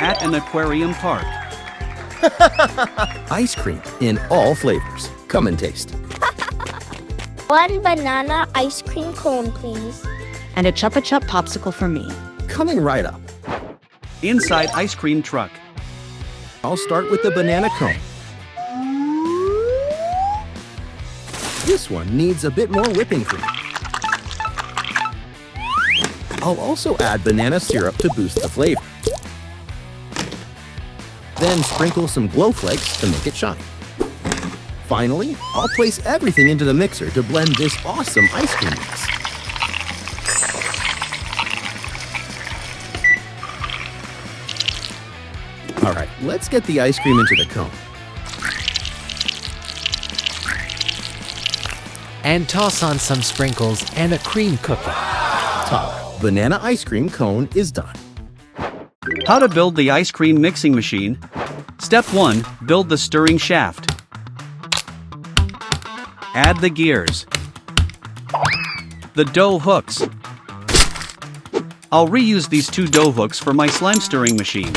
at an aquarium park. Ice cream in all flavors. Come and taste. One banana ice cream cone, please. And a Chupa Chup popsicle for me. Coming right up. Inside ice cream truck. I'll start with the banana cone. This one needs a bit more whipping cream. I'll also add banana syrup to boost the flavor. Then sprinkle some glow flakes to make it shine. Finally, I'll place everything into the mixer to blend this awesome ice cream mix. All right, let's get the ice cream into the cone. And toss on some sprinkles and a cream cookie. Top banana ice cream cone is done. How to build the ice cream mixing machine. Step 1. Build the stirring shaft. Add the gears. The dough hooks. I'll reuse these 2 dough hooks for my slime stirring machine.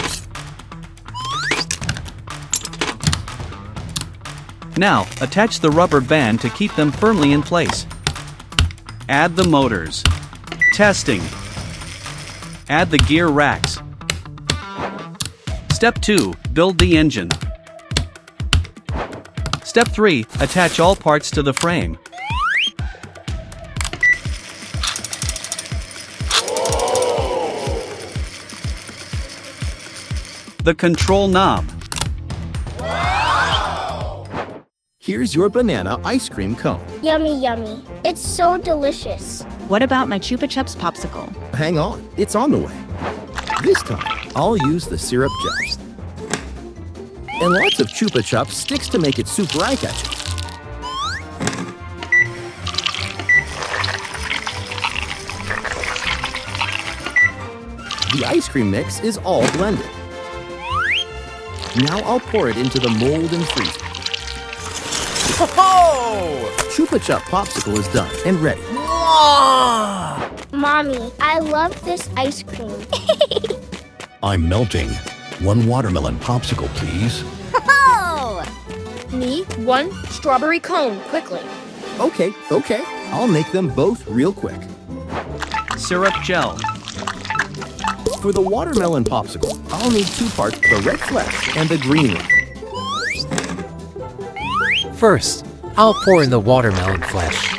Now, attach the rubber band to keep them firmly in place. Add the motors. Testing. Add the gear racks. Step 2. Build the engine. Step 3. Attach all parts to the frame. The control knob. Here's your banana ice cream cone. Yummy, yummy. It's so delicious. What about my Chupa Chups popsicle? Hang on, it's on the way. This time, I'll use the syrup gels. And lots of Chupa Chups sticks to make it super eye-catching. The ice cream mix is all blended. Now I'll pour it into the mold and freeze it. Ho-ho! Chupa Chup popsicle is done and ready. Mommy, I love this ice cream. I'm melting. 1 watermelon popsicle, please. Me, 1 strawberry cone, quickly. Okay. I'll make them both real quick. Syrup gel. For the watermelon popsicle, I'll need 2 parts of the red flesh and the green one. First, I'll pour in the watermelon flesh.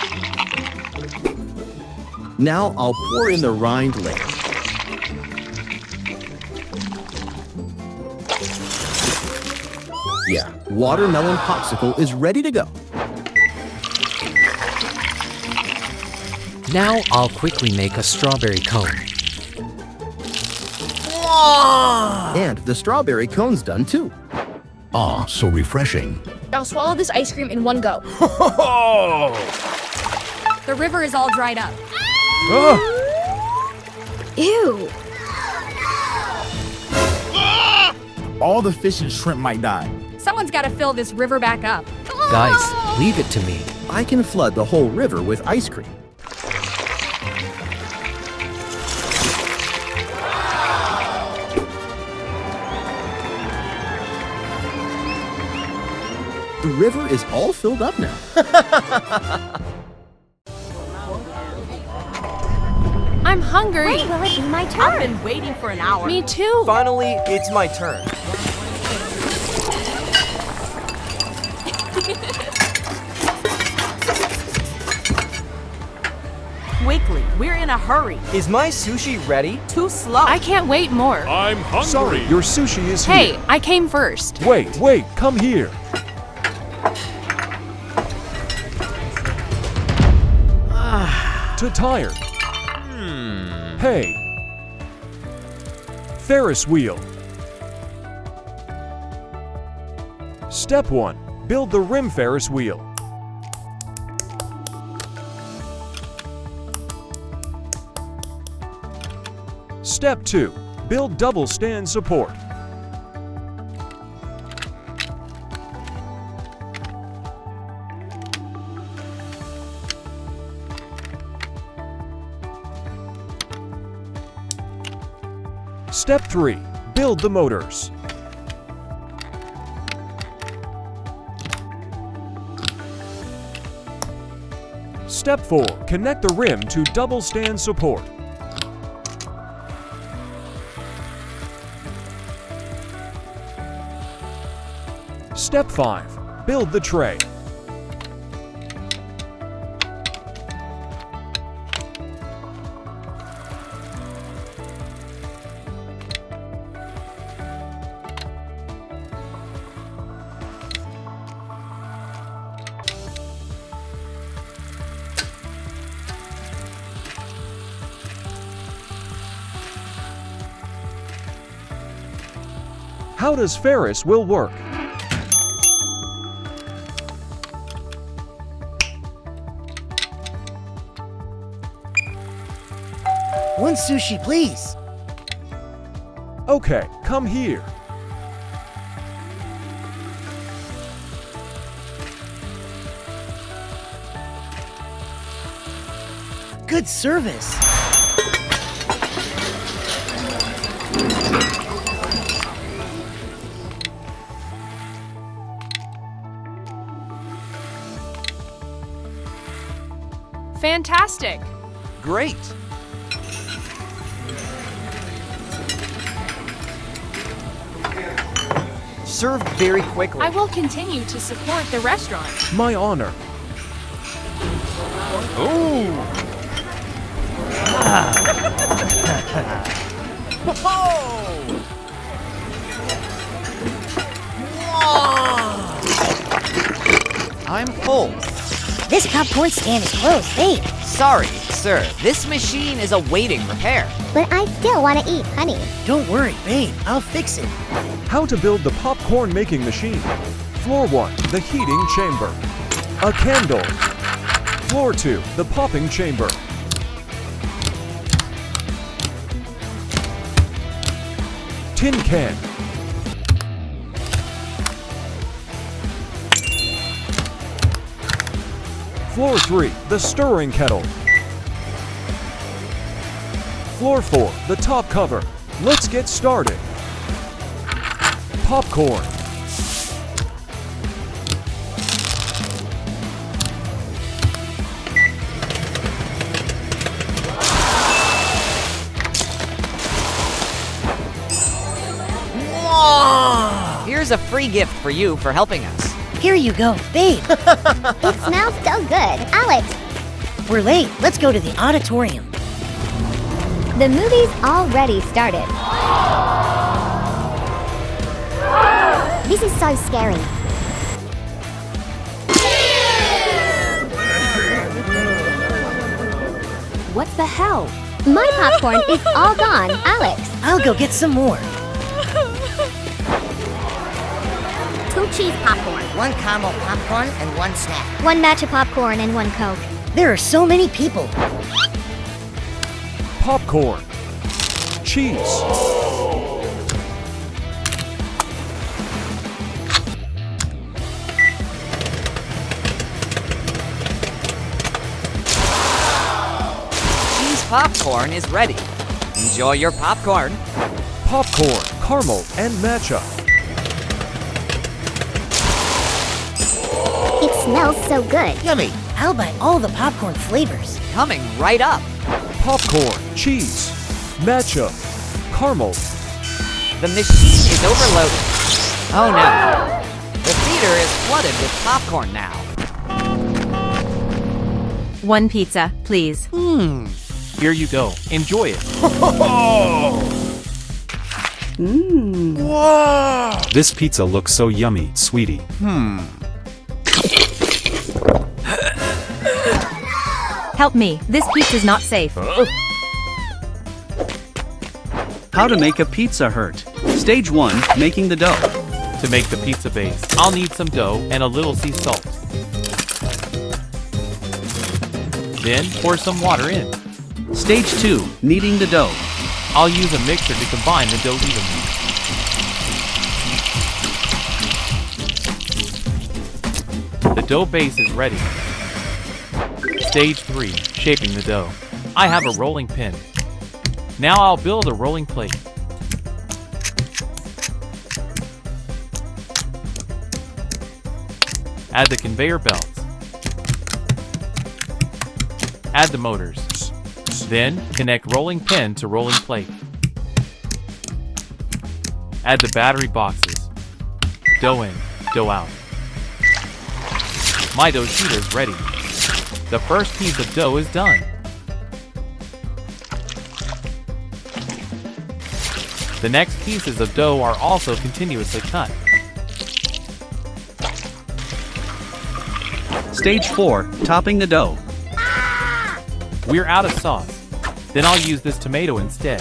Now I'll pour in the rind layer. Yeah, watermelon popsicle is ready to go. Now I'll quickly make a strawberry cone. And the strawberry cone's done too. Ah, so refreshing. I'll swallow this ice cream in one go. Ho-ho! The river is all dried up. Ew. All the fish and shrimp might die. Someone's got to fill this river back up. Guys, leave it to me. I can flood the whole river with ice cream. The river is all filled up now. I'm hungry. When will it be my turn? I've been waiting for an hour. Me too. Finally, it's my turn. Quickly, we're in a hurry. Is my sushi ready? Too slow. I can't wait more. I'm hungry. Sorry, your sushi is here. Hey, I came first. Wait, come here. Too tired. Hey. Ferris wheel. Step 1. Build the rim Ferris wheel. Step 2. Build double stand support. Step 3. build the motors. Step 4. Connect the rim to double stand support. Step 5. Build the tray. How does Ferris wheel work? One sushi, please. Okay, come here. Good service. Fantastic. Great. Served very quickly. I will continue to support the restaurant. My honor. I'm full. This popcorn stand is closed, babe. Sorry, sir. This machine is awaiting repair. But I still want to eat, honey. Don't worry, babe. I'll fix it. How to build the popcorn making machine. Floor 1. The heating chamber. A candle. Floor 2. The popping chamber. Tin can. Floor 3. The stirring kettle. Floor 4. The top cover. Let's get started. Popcorn. Here's a free gift for you for helping us. Here you go, babe. It smells so good. Alex, We're late. Let's go to the auditorium. the movie's already started. This is so scary. What the hell? My popcorn is all gone, Alex. I'll go get some more. 2 cheese popcorn, 1 caramel popcorn and 1 snack. 1 matcha popcorn, and 1 Coke. There are so many people. Popcorn. Cheese. Cheese popcorn is ready. Enjoy your popcorn. Popcorn, caramel, and matcha. It smells so good. Yummy. I'll buy all the popcorn flavors. Coming right up. Popcorn, cheese, matcha, caramel. The machine is overloaded. Oh no. The theater is flooded with popcorn now. 1 pizza, please. Here you go. Enjoy it. This pizza looks so yummy, sweetie. Help me. This pizza's not safe. How to make a pizza hurt. Stage 1. Making the dough. To make the pizza base, I'll need some dough and a little sea salt. Then pour some water in. Stage 2. Kneading the dough. I'll use a mixer to combine the dough evenly. The dough base is ready. Stage 3. Shaping the dough. I have a rolling pin. Now I'll build a rolling plate. Add the conveyor belts. Add the motors. Then, connect rolling pin to rolling plate. Add the battery boxes. Dough in, dough out. My dough sheeter's ready. The first piece of dough is done. The next pieces of dough are also continuously cut. Stage 4, topping the dough. We're out of sauce. Then I'll use this tomato instead.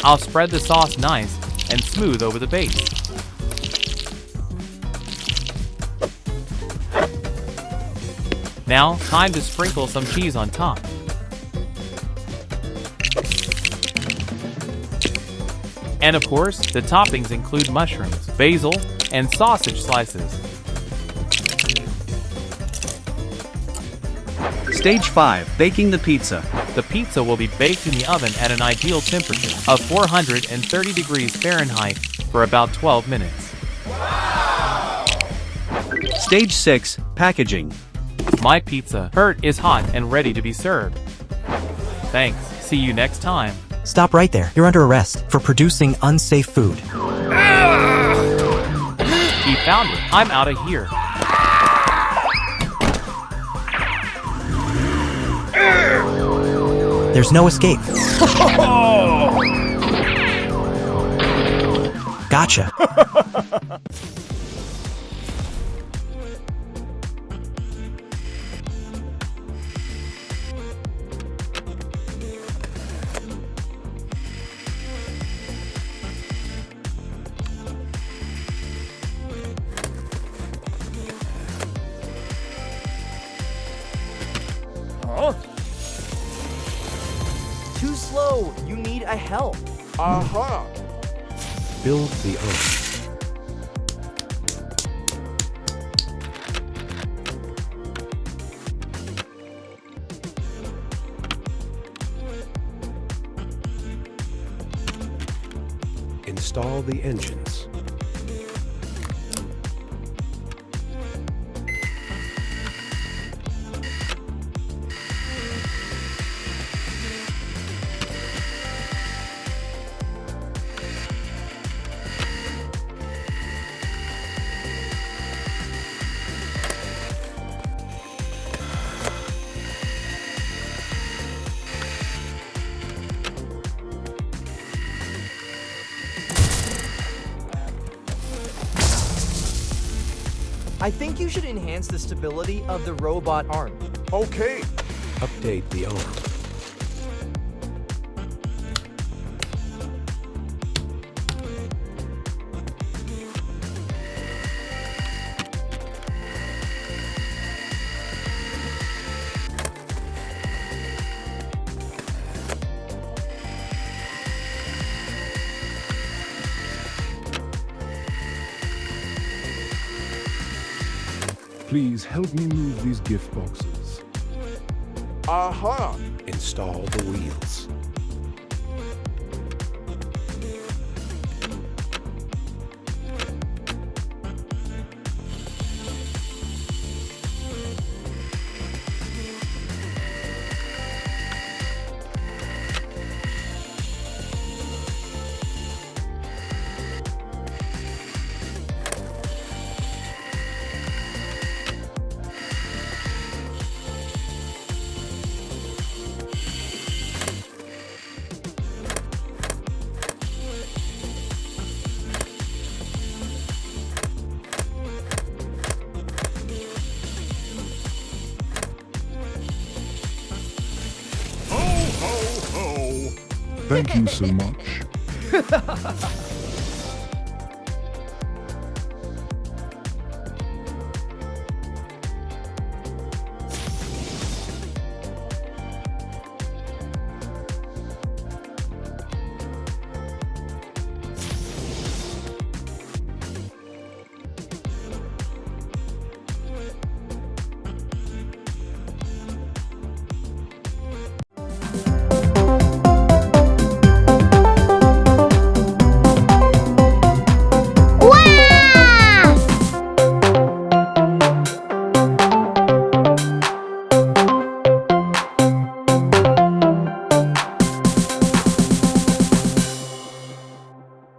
I'll spread the sauce nice and smooth over the base. Now, time to sprinkle some cheese on top. And of course, the toppings include mushrooms, basil, and sausage slices. Stage 5, baking the pizza. The pizza will be baked in the oven at an ideal temperature of 430 degrees Fahrenheit for about 12 minutes. Stage 6, packaging. My pizza is hot and ready to be served. Thanks. See you next time. Stop right there. You're under arrest for producing unsafe food. He found it. I'm out of here. There's no escape. Gotcha. Too slow. You need a help. Build the oven. Install the engines. I think you should enhance the stability of the robot arm. Okay. Update the arm. Please help me move these gift boxes. Install the wheels. Thank you so much.